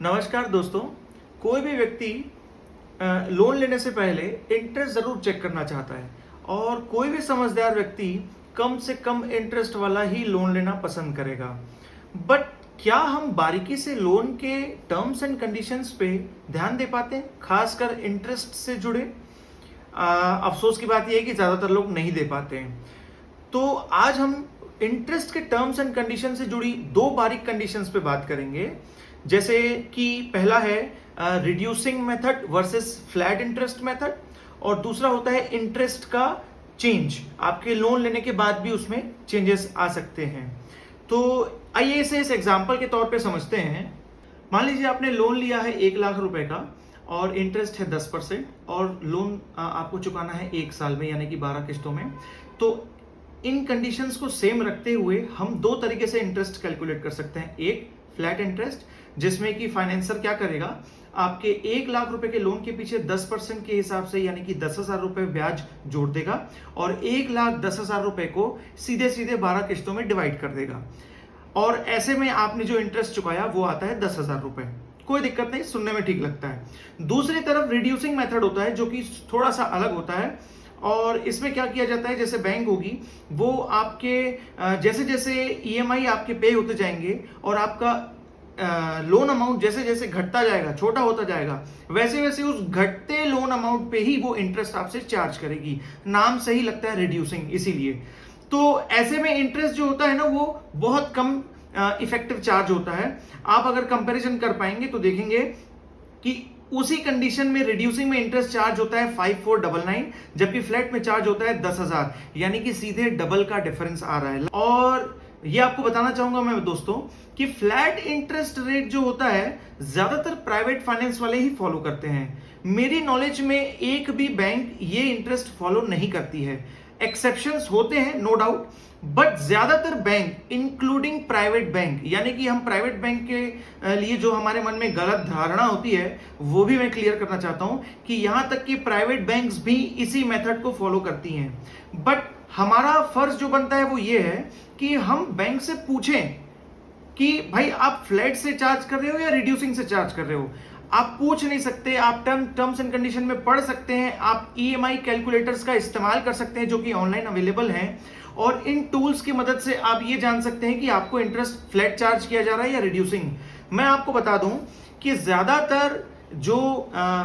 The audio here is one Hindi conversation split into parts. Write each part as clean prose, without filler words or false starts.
नमस्कार दोस्तों। कोई भी व्यक्ति लोन लेने से पहले इंटरेस्ट ज़रूर चेक करना चाहता है और कोई भी समझदार व्यक्ति कम से कम इंटरेस्ट वाला ही लोन लेना पसंद करेगा। बट क्या हम बारीकी से लोन के टर्म्स एंड कंडीशंस पे ध्यान दे पाते हैं, खासकर इंटरेस्ट से जुड़े? अफसोस की बात यह है कि ज़्यादातर लोग नहीं दे पाते हैं। तो आज हम इंटरेस्ट के टर्म्स एंड कंडीशन से जुड़ी दो बारीक कंडीशंस पे बात करेंगे। जैसे कि पहला है reducing method versus flat interest method, और दूसरा होता है इंटरेस्ट का चेंज। आपके लोन लेने के बाद भी उसमें चेंजेस आ सकते हैं। तो आइए इसे इस एग्जांपल के तौर पे समझते हैं। मान लीजिए आपने लोन लिया है 1 लाख रुपए का और इंटरेस्ट है 10% और लोन आपको चुकाना है 1 साल में, यानी कि 12 किस्तों में। तो इन कंडीशंस को सेम रखते हुए हम दो तरीके से इंटरेस्ट कैलकुलेट कर सकते हैं। एक फ्लैट इंटरेस्ट, जिसमें कि फाइनेंसर क्या करेगा, आपके 1 लाख रुपए के लोन के पीछे 10% के हिसाब से यानी कि 10,000 रुपए ब्याज जोड़ देगा और 1,10,000 रुपए को सीधे सीधे 12 किस्तों में डिवाइड कर देगा। और ऐसे में आपने जो इंटरेस्ट चुकाया वो आता है 10,000 रुपए। कोई दिक्कत नहीं, सुनने में ठीक लगता है। दूसरी तरफ रिड्यूसिंग मेथड होता है, जो कि थोड़ा सा अलग होता है। और इसमें क्या किया जाता है, जैसे बैंक होगी वो आपके जैसे जैसे ईएमआई आपके पे होते जाएंगे और आपका लोन अमाउंट जैसे जैसे घटता जाएगा, छोटा होता जाएगा, वैसे वैसे उस घटते लोन अमाउंट पे ही वो इंटरेस्ट आपसे चार्ज करेगी। नाम सही लगता है रिड्यूसिंग, इसीलिए। तो ऐसे में इंटरेस्ट जो होता है ना, वो बहुत कम इफेक्टिव चार्ज होता है। आप अगर कंपैरिजन कर पाएंगे तो देखेंगे कि उसी कंडीशन में रिड्यूसिंग में इंटरेस्ट चार्ज होता है 5499, जबकि फ्लैट में चार्ज होता है 10,000, यानी कि सीधे डबल का डिफरेंस आ रहा है। और ये आपको बताना चाहूंगा मैं दोस्तों कि फ्लैट इंटरेस्ट रेट जो होता है ज्यादातर प्राइवेट फाइनेंस वाले ही फॉलो करते हैं। मेरी नॉलेज में एक भी बैंक ये इंटरेस्ट फॉलो नहीं करती है। एक्सेप्शंस होते हैं नो डाउट, बट ज्यादातर बैंक इंक्लूडिंग प्राइवेट बैंक, यानी कि हम प्राइवेट बैंक के लिए जो हमारे मन में गलत धारणा होती है वो भी मैं क्लियर करना चाहता हूं कि यहां तक कि प्राइवेट बैंक्स भी इसी मेथड को फॉलो करती हैं। बट हमारा फर्ज जो बनता है वो ये है कि हम बैंक से पूछें कि भाई आप फ्लैट से चार्ज कर रहे हो या रिड्यूसिंग से चार्ज कर रहे हो। आप पूछ नहीं सकते, आप टर्म्स एंड कंडीशन में पढ़ सकते हैं, आप ईएमआई कैलकुलेटर्स का इस्तेमाल कर सकते हैं जो कि ऑनलाइन अवेलेबल हैं, और इन टूल्स की मदद से आप ये जान सकते हैं कि आपको इंटरेस्ट फ्लैट चार्ज किया जा रहा है या रिड्यूसिंग। मैं आपको बता दूं कि ज्यादातर जो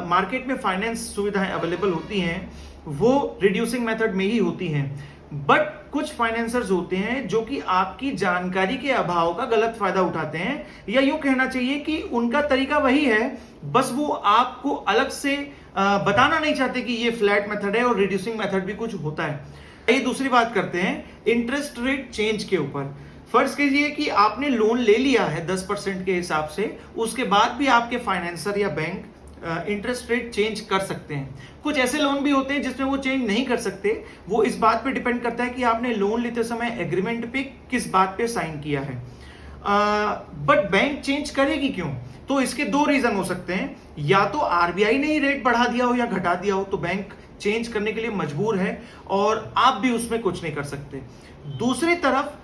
मार्केट में फाइनेंस सुविधाएं अवेलेबल होती हैं वो रिड्यूसिंग मेथड में ही होती हैं। बट कुछ फाइनेंसर्स होते हैं जो कि आपकी जानकारी के अभाव का गलत फायदा उठाते हैं, या यूं कहना चाहिए कि उनका तरीका वही है, बस वो आपको अलग से बताना नहीं चाहते कि ये फ्लैट मेथड है और रिड्यूसिंग मेथड भी कुछ होता है। ये दूसरी बात करते हैं इंटरेस्ट रेट चेंज के ऊपर। फर्ज कीजिए कि आपने लोन ले लिया है 10% के हिसाब से, उसके बाद भी आपके फाइनेंसर या बैंक इंटरेस्ट रेट चेंज कर सकते हैं। कुछ ऐसे लोन भी होते हैं जिसमें वो चेंज नहीं कर सकते। वो इस बात पे डिपेंड करता है कि आपने लोन लेते समय एग्रीमेंट पे किस बात पे साइन किया है। बट बैंक चेंज करेगी क्यों? तो इसके दो रीजन हो सकते हैं। या तो आरबीआई ने ही रेट बढ़ा दिया हो या घटा दिया हो, तो बैंक चेंज करने के लिए मजबूर है और आप भी उसमें कुछ नहीं कर सकते। दूसरी तरफ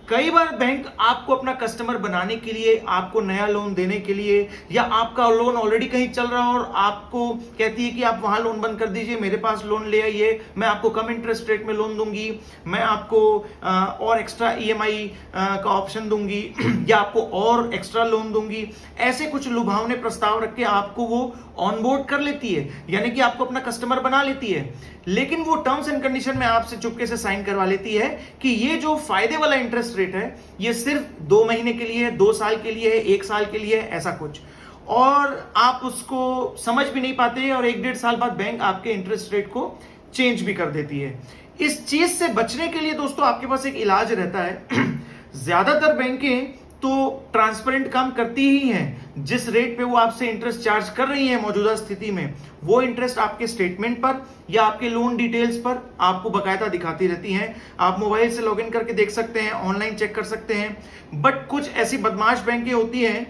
कई बार बैंक आपको अपना कस्टमर बनाने के लिए, आपको नया लोन देने के लिए, या आपका लोन ऑलरेडी कहीं चल रहा हो और आपको कहती है कि आप वहां लोन बंद कर दीजिए, मेरे पास लोन ले आइए, मैं आपको कम इंटरेस्ट रेट में लोन दूंगी, मैं आपको और एक्स्ट्रा ईएमआई का ऑप्शन दूंगी या आपको और एक्स्ट्रा लोन दूंगी। ऐसे कुछ लुभावने प्रस्ताव रख के आपको वो ऑनबोर्ड कर लेती है, यानी कि आपको अपना कस्टमर बना लेती है। लेकिन वो टर्म्स एंड कंडीशन में आपसे चुपके से साइन करवा लेती है कि ये जो फायदे वाला इंटरेस्ट रेट है ये सिर्फ 2 महीने के लिए, 2 साल के लिए है, 1 साल के लिए है, ऐसा कुछ। और आप उसको समझ भी नहीं पाते और 1-1.5 साल बाद बैंक आपके इंटरेस्ट रेट को चेंज भी कर देती है। इस चीज से बचने के लिए दोस्तों आपके पास एक इलाज रहता है। ज्यादातर बैंकें तो ट्रांसपेरेंट काम करती ही हैं। जिस रेट पे वो आपसे इंटरेस्ट चार्ज कर रही है मौजूदा स्थिति में, वो इंटरेस्ट आपके स्टेटमेंट पर या आपके लोन डिटेल्स पर आपको बकायदा दिखाती रहती हैं। आप मोबाइल से लॉगिन करके देख सकते हैं, ऑनलाइन चेक कर सकते हैं। बट कुछ ऐसी बदमाश बैंकें होती हैं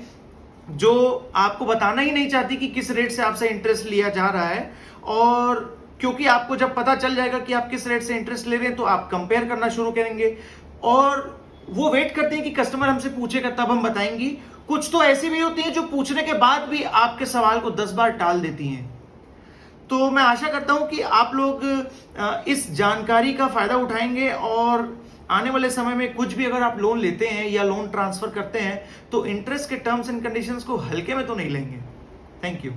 जो आपको बताना ही नहीं चाहती कि किस रेट से आपसे इंटरेस्ट लिया जा रहा है, और क्योंकि आपको जब पता चल जाएगा कि आप किस रेट से इंटरेस्ट ले रहे हैं तो आप कंपेयर करना शुरू करेंगे और वो वेट करते हैं कि कस्टमर हमसे पूछेगा तब हम बताएंगी। कुछ तो ऐसी भी होती हैं जो पूछने के बाद भी आपके सवाल को 10 बार टाल देती हैं। तो मैं आशा करता हूं कि आप लोग इस जानकारी का फायदा उठाएंगे और आने वाले समय में कुछ भी अगर आप लोन लेते हैं या लोन ट्रांसफर करते हैं तो इंटरेस्ट के टर्म्स एंड कंडीशंस को हल्के में तो नहीं लेंगे। Thank you.